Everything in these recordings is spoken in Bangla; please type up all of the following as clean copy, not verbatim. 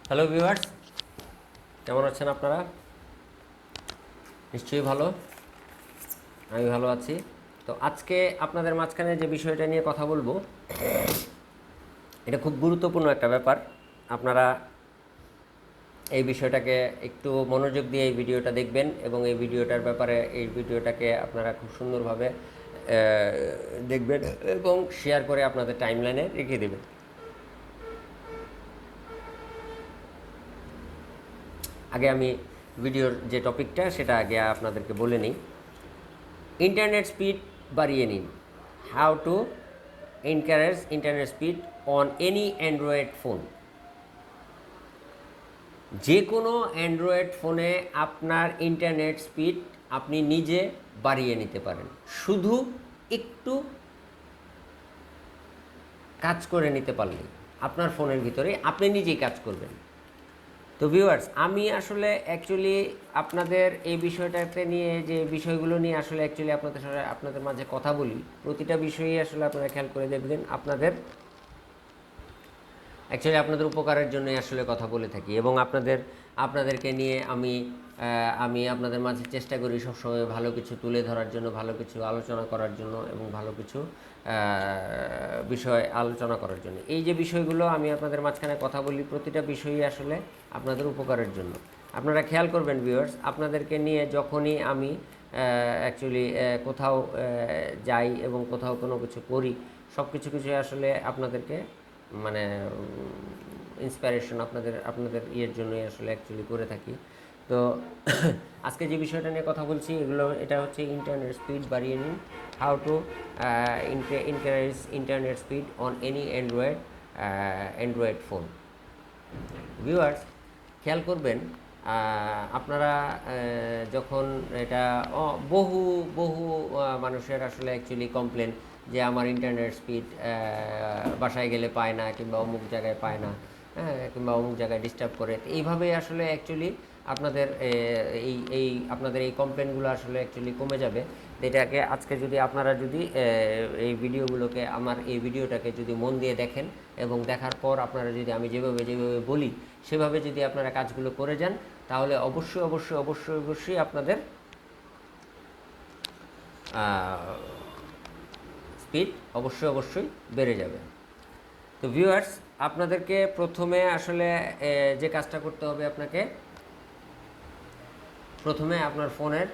হ্যালো ভিউয়ার্স, কেমন আছেন আপনারা? নিশ্চয়ই ভালো। আমি ভালো আছি। তো আজকে আপনাদের মাঝখানে যে বিষয়টা নিয়ে কথা বলবো, এটা খুব গুরুত্বপূর্ণ একটা ব্যাপার। আপনারা এই বিষয়টাকে একটু মনোযোগ দিয়ে এই ভিডিওটা দেখবেন এবং এই ভিডিওটাকে আপনারা খুব সুন্দরভাবে দেখবেন এবং শেয়ার করে আপনাদের টাইমলাইনে রেখে দেবেন। আগে আমি ভিডিওর যে টপিকটা সেটা আগে আপনাদেরকে বলে নিই। ইন্টারনেট স্পিড বাড়িয়ে নিন। How to encourage internet speed on any Android phone. যে কোনো অ্যান্ড্রয়েড ফোনে আপনার ইন্টারনেট স্পিড আপনি নিজে বাড়িয়ে নিতে পারেন, শুধু একটু কাজ করে নিতে পারলেই। আপনার ফোনের ভিতরে আপনি নিজেই কাজ করবেন। তো ভিউয়ার্স, আমি আসলে অ্যাকচুয়ালি আপনাদের এই বিষয়টাতে নিয়ে যে বিষয়গুলো নিয়ে আসলে অ্যাকচুয়ালি আপনাদের মাঝে কথা বলি, প্রতিটা বিষয়েই আসলে আপনারা খেয়াল করে দেখবেন আপনাদের উপকারের জন্যই আসলে কথা বলে থাকি এবং আপনাদেরকে নিয়ে আমি আপনাদের মাঝে চেষ্টা করি সবসময় ভালো কিছু তুলে ধরার জন্য, ভালো কিছু আলোচনা করার জন্য এবং ভালো কিছু বিষয় আলোচনা করার জন্য। এই যে বিষয়গুলো আমি আপনাদের মাঝখানে কথা বলি, প্রতিটা বিষয়ই আসলে আপনাদের উপকারের জন্য। আপনারা খেয়াল করবেন ভিউয়ার্স, আপনাদেরকে নিয়ে যখনই আমি অ্যাকচুয়ালি কোথাও যাই এবং কোথাও কোনো কিছু করি, সব কিছু আসলে আপনাদেরকে মানে ইন্সপিরেশন আপনাদের ইয়ের জন্যই আসলে অ্যাকচুয়ালি করে থাকি। তো আজকে যে বিষয়টা নিয়ে কথা বলছি, এটা হচ্ছে ইন্টারনেট স্পিড বাড়িয়ে নিন। How to encourage internet speed on any Android phone. Viewers, খেয়াল করবেন আপনারা যখন এটা বহু বহু মানুষের আসলে অ্যাকচুয়ালি কমপ্লেন যে আমার ইন্টারনেট স্পিড বাসায় গেলে পায় না, কিংবা অমুক জায়গায় পায় না, হ্যাঁ, কিংবা অমুক জায়গায় ডিস্টার্ব করে। এইভাবেই আসলে অ্যাকচুয়ালি আপনাদের এই কমপ্লেনগুলো আসলে অ্যাকচুয়ালি কমে যাবে। এটাকে আজকে যদি আপনারা যদি এই ভিডিওগুলোকে, আমার এই ভিডিওটাকে যদি মন দিয়ে দেখেন এবং দেখার পর আপনারা যদি আমি যেভাবে বলি সেভাবে যদি আপনারা কাজগুলো করে যান, তাহলে অবশ্যই আপনাদের স্পিড অবশ্যই বেড়ে যাবে। তো ভিউয়ার্স, আপনাদেরকে প্রথমে আসলে যে কাজটা করতে হবে, প্রথমে আপনার ফোনের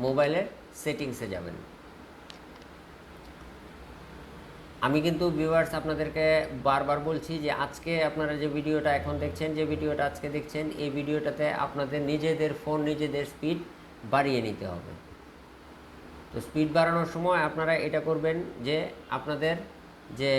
মোবাইলের সেটিংসে যাবেন। আমি কিন্তু ভিউয়ার্স আপনাদেরকে বারবার বলছি যে আজকে আপনারা যে ভিডিওটা এখন দেখছেন, এই ভিডিওটাতে আপনাদের নিজেদের স্পিড বাড়িয়ে নিতে হবে। তো স্পিড বাড়ানোর সময় আপনারা এটা করবেন যে আপনাদের যে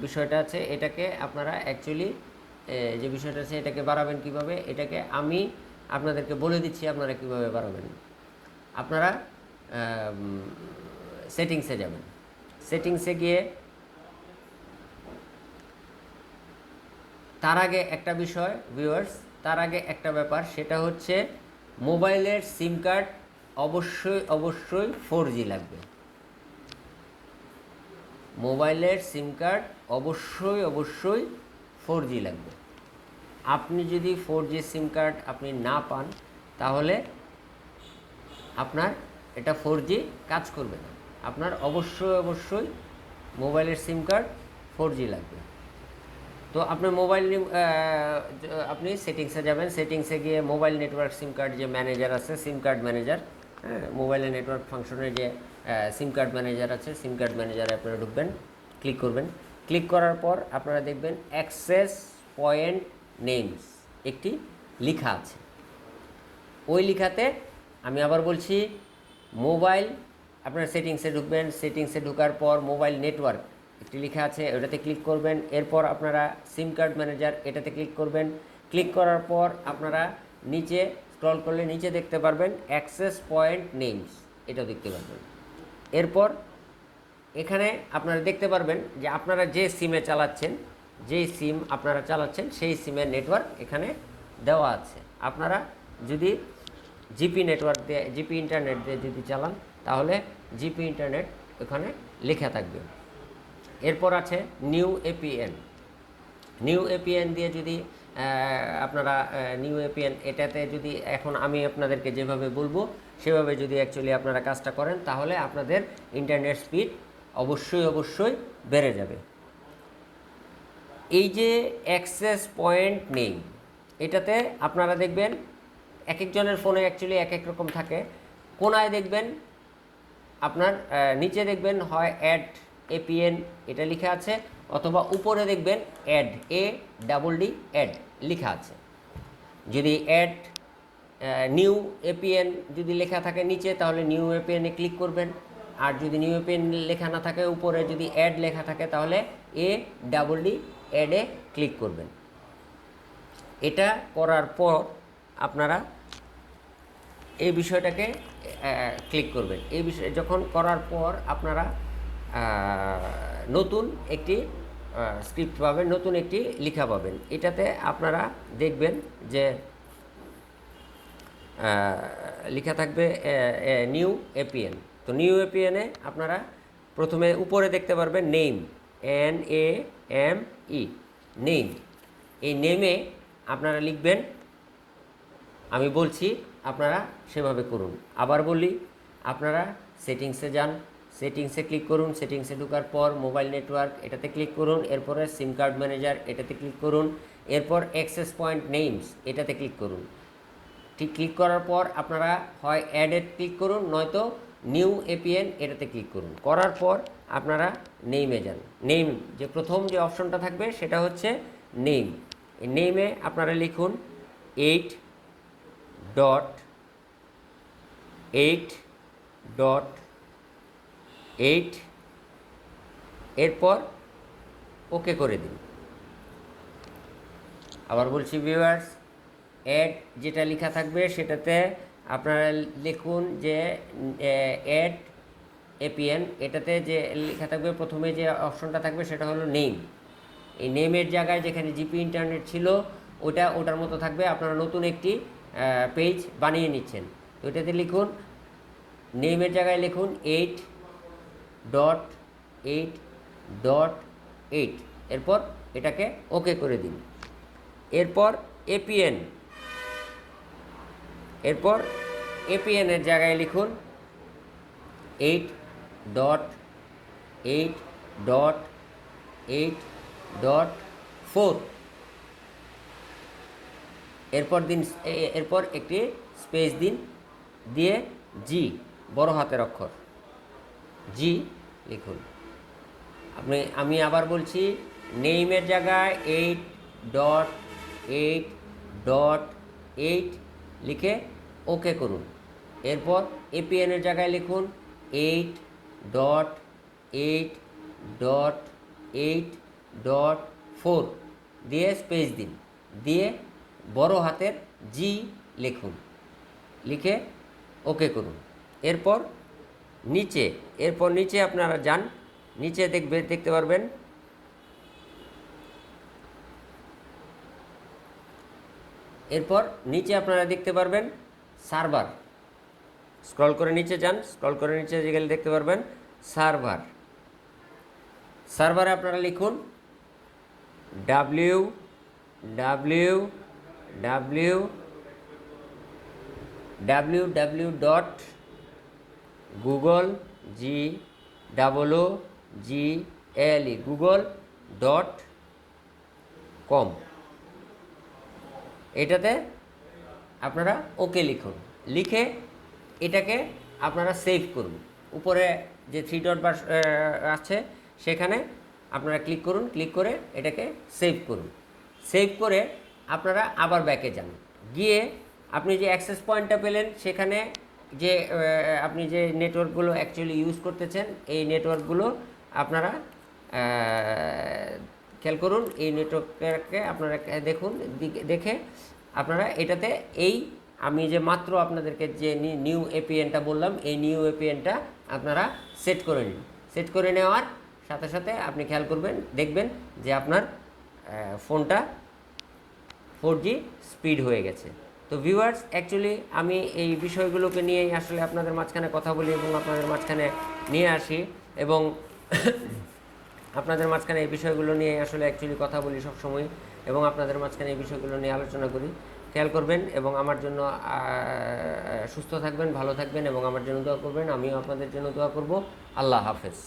বিষয়টা আছে এটাকে আপনারা অ্যাকচুয়ালি এটাকে বাড়াবেন কিভাবে, এটাকে আমি আপনাদেরকে বলে দিচ্ছি আপনারা কিভাবে বাড়াবেন। আপনারা সেটিংসে যাবেন। সেটিংসে গিয়ে তার আগে একটা বিষয় ভিউয়ার্স, তার আগে একটা ব্যাপার, সেটা হচ্ছে মোবাইলের সিম কার্ড অবশ্যই 4G লাগবে। মোবাইলের সিম কার্ড অবশ্যই 4G লাগবে। আপনি যদি 4G সিম কার্ড আপনি না পান, তাহলে আপনার এটা 4G কাজ করবে না। আপনার অবশ্যই মোবাইলের সিম কার্ড 4G লাগবে। তো আপনার আপনি সেটিংসে যাবেন। সেটিংসে গিয়ে মোবাইল নেটওয়ার্ক সিম কার্ড যে ম্যানেজার আছে, সিম কার্ড ম্যানেজার, হ্যাঁ, মোবাইলের নেটওয়ার্ক ফাংশনের যে সিম কার্ড ম্যানেজার আছে, সিম কার্ড ম্যানেজারে আপনারা ঢুকবেন, ক্লিক করবেন। ক্লিক করার পর আপনারা দেখবেন অ্যাক্সেস পয়েন্ট নেমস একটি লেখা আছে। ওই লেখাতে আমি আবার বলছি, মোবাইল, আপনারা সেটিংসে ঢুকবেন। সেটিংসে ঢোকার পর মোবাইল নেটওয়ার্ক একটি লেখা আছে, ওটাতে ক্লিক করবেন। এরপর আপনারা সিম কার্ড ম্যানেজার এটাতে ক্লিক করবেন। ক্লিক করার পর আপনারা নিচে স্ক্রল করলে নিচে দেখতে পারবেন অ্যাক্সেস পয়েন্ট নেমস, এটাও দেখতে পারবেন। এরপর এখানে আপনারা দেখতে পারবেন যে আপনারা যে সিমে চালাচ্ছেন, সেই সিমের নেটওয়ার্ক এখানে দেওয়া আছে। আপনারা যদি জিপি ইন্টারনেট দিয়ে যদি চালান, তাহলে জিপি ইন্টারনেট এখানে লেখা থাকবে। এরপর আছে নিউ এপিএন। নিউ এপিএন দিয়ে যদি আপনারা নিউ এপিএন এটাতে যদি এখন আমি আপনাদেরকে যেভাবে বলবো সেভাবে যদি অ্যাকচুয়ালি আপনারা কাজটা করেন, তাহলে আপনাদের ইন্টারনেট স্পিড অবশ্যই বেড়ে যাবে। এই যে অ্যাক্সেস পয়েন্ট নেই, এটাতে আপনারা দেখবেন এক একজনের ফোনে অ্যাকচুয়ালি এক এক রকম থাকে। কোনায় দেখবেন আপনার নিচে দেখবেন হয় অ্যাড এপিএন এটা লেখা আছে, অথবা উপরে দেখবেন অ্যাড ADD অ্যাড লেখা আছে। যদি অ্যাড নিউ এপিএন যদি লেখা থাকে নিচে, তাহলে নিউ এপিএনে ক্লিক করবেন। আর যদি নিউ এপিএন লেখা না থাকে, উপরে যদি অ্যাড লেখা থাকে, তাহলে ADD অ্যাডে ক্লিক করবেন। এটা করার পর আপনারা এই বিষয়টাকে ক্লিক করবেন। এই বিষয় যখন করার পর আপনারা নতুন একটি স্ক্রিপ্ট পাবেন, নতুন একটি লেখা পাবেন। এটাতে আপনারা দেখবেন যে লেখা থাকবে নিউ এপিএন। তো নিউ এপিএনে আপনারা প্রথমে উপরে দেখতে পারবেন নেম, NAME, নেম। এই নেমে আপনারা লিখবেন, আমি বলছি আপনারা সেভাবে করুন। আবার বলি, আপনারা সেটিংসে যান, সেটিংসে ক্লিক করুন। সেটিংসে ঢোকার পর মোবাইল নেটওয়ার্ক এটাতে ক্লিক করুন। এরপরে সিম কার্ড ম্যানেজার এটাতে ক্লিক করুন। এরপর অ্যাক্সেস পয়েন্ট নেমস এটাতে ক্লিক করুন। ঠিক ক্লিক করার পর আপনারা হয় অ্যাডে ক্লিক করুন, নয়তো নিউ এপিএন এটাতে ক্লিক করুন। করার পর আপনারা নেমে যান। নেম যে প্রথম যে অপশনটা থাকবে সেটা হচ্ছে নেম। এই নেমে আপনারা লিখুন 8.8.8, এরপর ওকে করে দিন। আবার বলছি ভিউয়ার্স, অ্যাড যেটা লেখা থাকবে সেটাতে আপনারা লিখুন যে অ্যাড এপিএন, এটাতে যে লেখা থাকবে প্রথমে যে অপশনটা থাকবে সেটা হলো নেম। এই নেমের জায়গায় যেখানে জিপি ইন্টারনেট ছিল ওটার মতো থাকবে। আপনারা নতুন একটি পেজ বানিয়ে নিচ্ছেন। তো এটাতে লিখুন, নেমের জায়গায় লিখুন 8.8.8, এরপর এটাকে ওকে করে দিন। এরপর এপিএনের জায়গায় লিখুন 8.8.8.4, এরপর একটি স্পেস দিন, দিয়ে জি বড় হাতের অক্ষর জি লিখুন। আমি আবার বলছি, নেইমের জায়গায় 8.8.8 লিখে ওকে করুন। এরপর এপিএনের জায়গায় লিখুন 8.8.8.4 দিয়ে স্পেস দিন, দিয়ে বড় হাতের জি লিখুন, লিখে ওকে করুন। এরপর নিচে আপনারা যান, নিচে দেখতে পারবেন এরপর নিচে আপনারা দেখতে পারবেন সার্ভার। স্ক্রল করে নিচে যান, স্ক্রল করে নিচে গেলে দেখতে পারবেন সার্ভারে আপনারা লিখুন www.google.com। এটাতে আপনারা ওকে লিখুন, লিখে এটাকে আপনারা সেভ করুন। উপরে যে 3 ডট আছে সেখানে আপনারা ক্লিক করুন, ক্লিক করে এটাকে সেভ করুন। সেভ করে আপনারা আবার ব্যাকে যান, গিয়ে আপনি যে অ্যাক্সেস পয়েন্টটা পেলেন সেখানে যে আপনি যে নেটওয়ার্কগুলো অ্যাকচুয়ালি ইউজ করতেছেন এই নেটওয়ার্কগুলো আপনারা খেয়াল করুন। এই নেটওয়ার্কটাকে আপনারা দেখুন, দেখে আপনারা এটাতে আমি যে মাত্র আপনাদেরকে যে নিউ এপিএনটা বললাম এই নিউ এপিএনটা আপনারা সেট করে নিন। সেট করে নেওয়ার সাথে সাথে আপনি খেয়াল করবেন, দেখবেন যে আপনার ফোনটা 4G স্পিড হয়ে গেছে। তো ভিউয়ার্স, অ্যাকচুয়ালি আমি এই বিষয়গুলোকে নিয়েই আসলে আপনাদের মাঝখানে কথা বলি এবং আপনাদের মাঝখানে নিয়ে আসি, এবং আপনাদের মাঝখানে এই বিষয়গুলো নিয়ে আসলে অ্যাকচুয়ালি কথা বলি সবসময়, এবং আপনাদের মাঝখানে এই বিষয়গুলো নিয়ে আলোচনা করি। খেয়াল করবেন এবং আমার জন্য সুস্থ থাকবেন, ভালো থাকবেন এবং আমার জন্য দোয়া করবেন। আমিও আপনাদের জন্য দোয়া করব। আল্লাহ হাফেজ।